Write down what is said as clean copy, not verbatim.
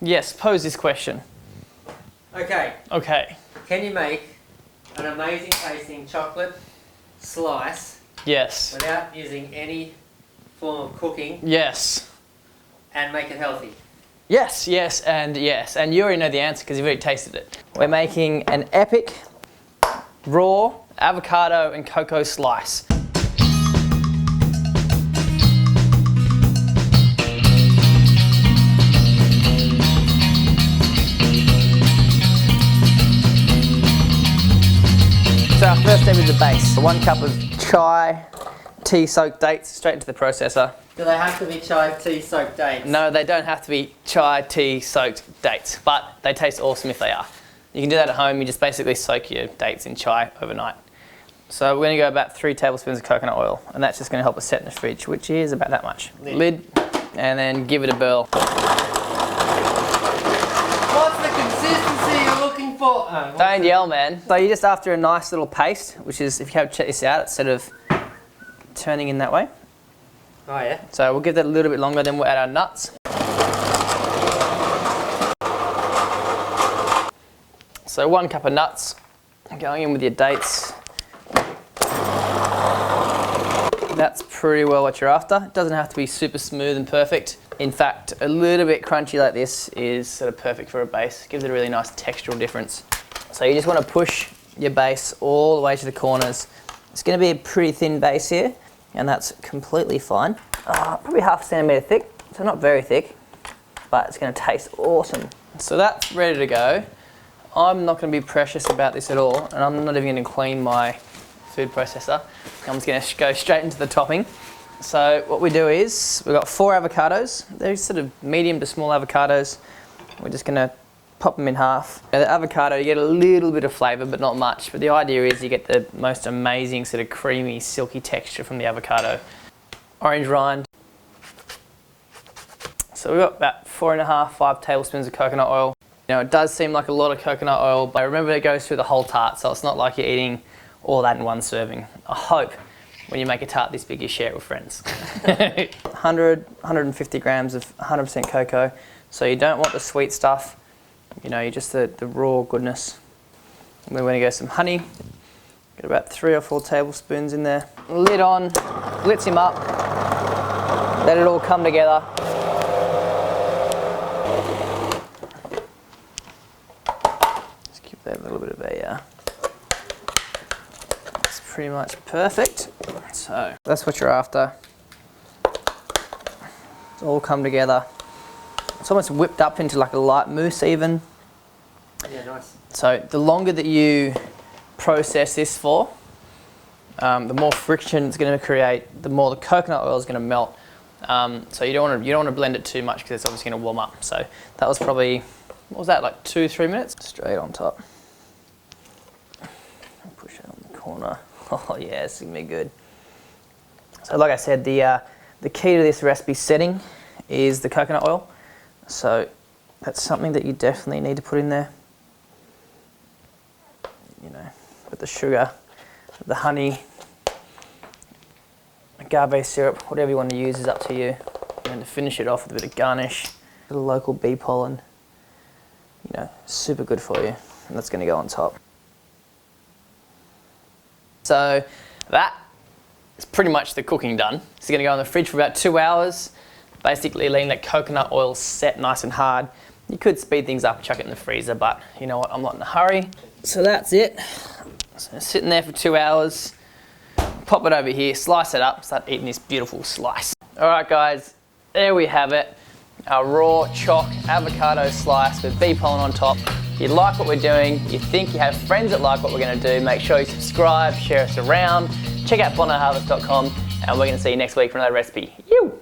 Yes, pose this question. Okay. Okay. Can you make an amazing tasting chocolate slice Yes. without using any form of cooking Yes. and make it healthy? Yes, yes, and yes. And you already know the answer because you've already tasted it. We're making an epic raw avocado and cocoa slice. So our first step is the base. 1 cup of chai, tea soaked dates straight into the processor. Do they have to be chai tea soaked dates? No, they don't have to be chai tea soaked dates, but they taste awesome if they are. You can do that at home. You just basically soak your dates in chai overnight. So we're going to go about 3 tablespoons of coconut oil, and that's just going to help us set in the fridge, which is about that much. Lid, and then give it a burl. What's the consistency you're looking for? Oh, Don't yell, man. So you're just after a nice little paste, which is, if you have check this out, it's sort of turning in that way. Oh yeah? So we'll give that a little bit longer, then we'll add our nuts. So 1 cup of nuts, going in with your dates. That's pretty well what you're after. It doesn't have to be super smooth and perfect. In fact, a little bit crunchy like this is sort of perfect for a base. Gives it a really nice textural difference. So you just want to push your base all the way to the corners. It's going to be a pretty thin base here, and that's completely fine. Probably half a centimetre thick, so not very thick, but it's going to taste awesome. So that's ready to go. I'm not going to be precious about this at all, and I'm not even going to clean my food processor. I'm just going to go straight into the topping. So what we do is, we've got 4 avocados. They're sort of medium to small avocados. We're just going to pop them in half. Now the avocado, you get a little bit of flavour, but not much. But the idea is you get the most amazing sort of creamy, silky texture from the avocado. Orange rind. So we've got about 4.5, 5 tablespoons of coconut oil. You know, it does seem like a lot of coconut oil, but remember it goes through the whole tart, so it's not like you're eating all that in one serving. I hope when you make a tart this big you share it with friends. 150 grams of 100% cocoa. So you don't want the sweet stuff, you know, you just the raw goodness. And we're going to go some honey. Get about 3 or 4 tablespoons in there. Lid on, blitz him up, let it all come together. Just give that a little bit of a, that's pretty much perfect. So that's what you're after. It's all come together. It's almost whipped up into like a light mousse even. Yeah, nice. So the longer that you process this for, the more friction it's going to create, the more the coconut oil is going to melt. So you don't want to blend it too much because it's obviously going to warm up. So that was probably, what was that, like 2-3 minutes? Straight on top. Push it on the corner. Oh yeah, it's going to be good. So like I said, the key to this recipe setting is the coconut oil. So that's something that you definitely need to put in there. You know, with the sugar, the honey, agave syrup, whatever you want to use is up to you. And to finish it off with a bit of garnish, a bit of local bee pollen, you know, super good for you. And that's going to go on top. So that is pretty much the cooking done. It's going to go in the fridge for about 2 hours. Basically letting that coconut oil set nice and hard. You could speed things up and chuck it in the freezer, but you know what, I'm not in a hurry. So that's it. So it's sitting there for 2 hours. Pop it over here, slice it up, start eating this beautiful slice. All right guys, there we have it. Our raw choc avocado slice with bee pollen on top. If you like what we're doing, you think you have friends that like what we're going to do, make sure you subscribe, share us around, check out bonneharvest.com, and we're going to see you next week for another recipe.